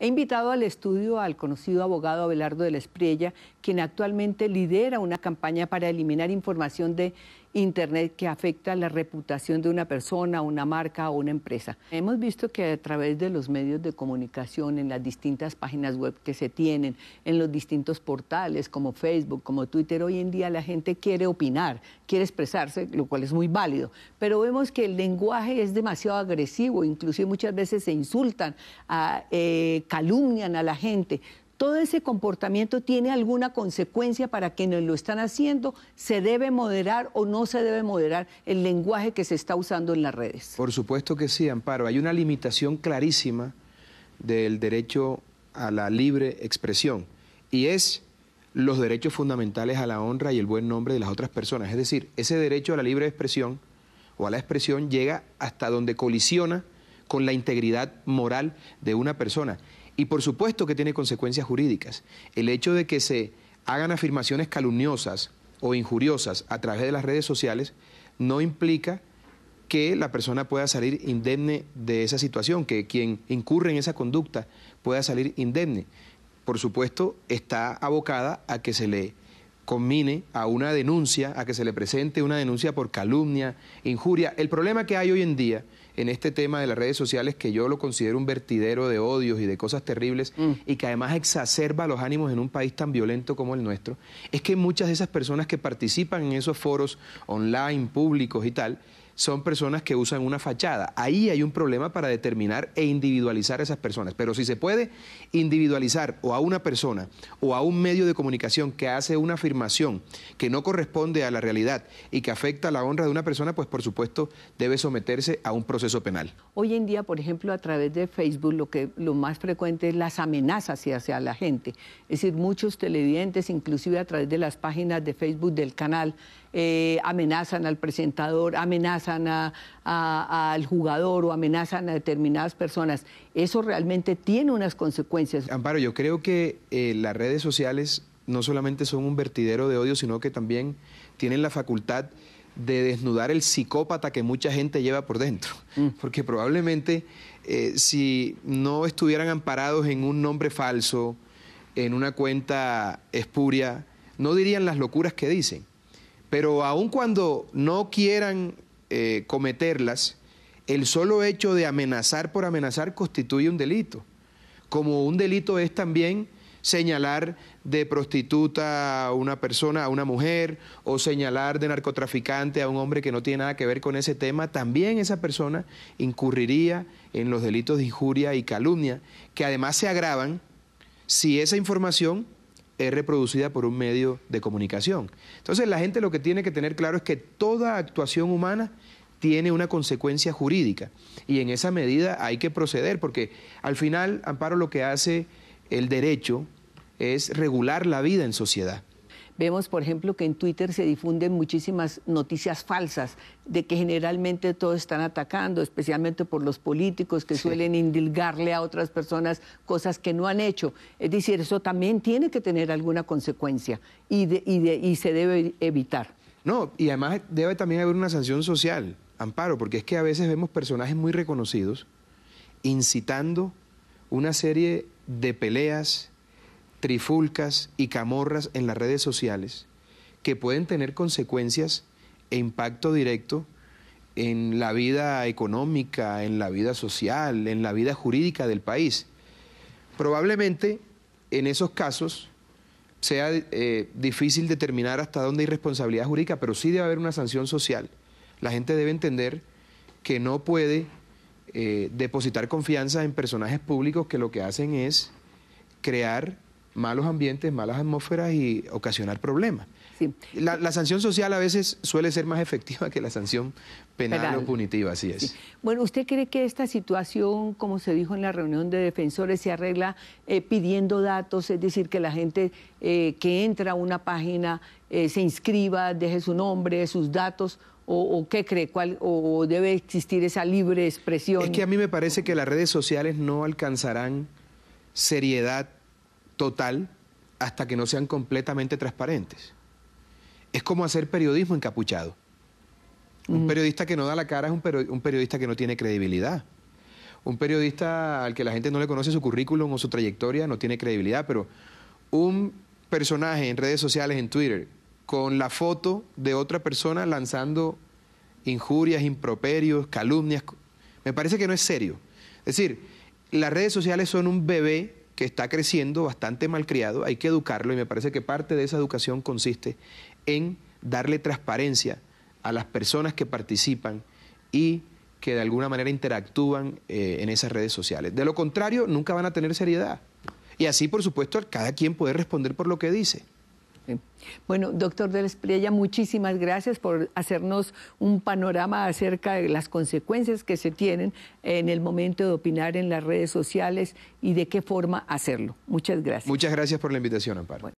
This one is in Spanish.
He invitado al estudio al conocido abogado Abelardo de la Espriella, quien actualmente lidera una campaña para eliminar información de Internet que afecta la reputación de una persona, una marca o una empresa. Hemos visto que a través de los medios de comunicación, en las distintas páginas web que se tienen, en los distintos portales como Facebook, como Twitter, hoy en día la gente quiere opinar, quiere expresarse, lo cual es muy válido, pero vemos que el lenguaje es demasiado agresivo, inclusive muchas veces se insultan, calumnian a la gente. ¿Todo ese comportamiento tiene alguna consecuencia para quienes lo están haciendo? ¿Se debe moderar o no se debe moderar el lenguaje que se está usando en las redes? Por supuesto que sí, Amparo. Hay una limitación clarísima del derecho a la libre expresión y es los derechos fundamentales a la honra y el buen nombre de las otras personas. Es decir, ese derecho a la libre expresión o a la expresión llega hasta donde colisiona con la integridad moral de una persona. Y por supuesto que tiene consecuencias jurídicas. El hecho de que se hagan afirmaciones calumniosas o injuriosas a través de las redes sociales no implica que la persona pueda salir indemne de esa situación, que quien incurre en esa conducta pueda salir indemne. Por supuesto, está abocada a que se le conmine a una denuncia, a que se le presente una denuncia por calumnia, injuria. El problema que hay hoy en día en este tema de las redes sociales, que yo lo considero un vertidero de odios y de cosas terribles, y que además exacerba los ánimos en un país tan violento como el nuestro, es que muchas de esas personas que participan en esos foros online, públicos y tal, son personas que usan una fachada. Ahí hay un problema para determinar e individualizar a esas personas. Pero si se puede individualizar o a una persona o a un medio de comunicación que hace una afirmación que no corresponde a la realidad y que afecta la honra de una persona, pues por supuesto debe someterse a un proceso penal. Hoy en día, por ejemplo, a través de Facebook, lo más frecuente es las amenazas hacia la gente. Es decir, muchos televidentes, inclusive a través de las páginas de Facebook del canal, amenazan al presentador, amenazan al jugador o amenazan a determinadas personas. Eso realmente tiene unas consecuencias. Amparo, yo creo que las redes sociales no solamente son un vertidero de odio, sino que también tienen la facultad de desnudar el psicópata que mucha gente lleva por dentro. Porque probablemente si no estuvieran amparados en un nombre falso, en una cuenta espuria, no dirían las locuras que dicen. Pero aun cuando no quieran cometerlas, el solo hecho de amenazar por amenazar constituye un delito. Como un delito es también señalar de prostituta a una persona, a una mujer, o señalar de narcotraficante a un hombre que no tiene nada que ver con ese tema, también esa persona incurriría en los delitos de injuria y calumnia, que además se agravan si esa información es reproducida por un medio de comunicación. Entonces la gente lo que tiene que tener claro es que toda actuación humana tiene una consecuencia jurídica y en esa medida hay que proceder porque al final, Amparo, lo que hace el derecho es regular la vida en sociedad. Vemos, por ejemplo, que en Twitter se difunden muchísimas noticias falsas de que generalmente todos están atacando, especialmente por los políticos que suelen indilgarle a otras personas cosas que no han hecho. Es decir, eso también tiene que tener alguna consecuencia y se debe evitar. No, y además debe también haber una sanción social, Amparo, porque es que a veces vemos personajes muy reconocidos incitando una serie de peleas, trifulcas y camorras en las redes sociales que pueden tener consecuencias e impacto directo en la vida económica, en la vida social, en la vida jurídica del país. Probablemente en esos casos sea difícil determinar hasta dónde hay responsabilidad jurídica, pero sí debe haber una sanción social. La gente debe entender que no puede depositar confianza en personajes públicos que lo que hacen es crear malos ambientes, malas atmósferas y ocasionar problemas. Sí. La sanción social a veces suele ser más efectiva que la sanción penal o punitiva, así es. Sí. Bueno, ¿usted cree que esta situación, como se dijo en la reunión de defensores, se arregla pidiendo datos? Es decir, que la gente que entra a una página se inscriba, deje su nombre, sus datos, o ¿qué cree? ¿O debe existir esa libre expresión? Es que a mí me parece que las redes sociales no alcanzarán seriedad total hasta que no sean completamente transparentes. Es como hacer periodismo encapuchado. Un periodista que no da la cara es un periodista que no tiene credibilidad. Un periodista al que la gente no le conoce su currículum o su trayectoria no tiene credibilidad, pero un personaje en redes sociales, en Twitter, con la foto de otra persona lanzando injurias, improperios, calumnias, me parece que no es serio. Es decir, las redes sociales son un bebé que está creciendo bastante malcriado, hay que educarlo y me parece que parte de esa educación consiste en darle transparencia a las personas que participan y que de alguna manera interactúan en esas redes sociales. De lo contrario, nunca van a tener seriedad. Y así, por supuesto, cada quien puede responder por lo que dice. Bueno, doctor de la Espriella, muchísimas gracias por hacernos un panorama acerca de las consecuencias que se tienen en el momento de opinar en las redes sociales y de qué forma hacerlo. Muchas gracias. Muchas gracias por la invitación, Amparo.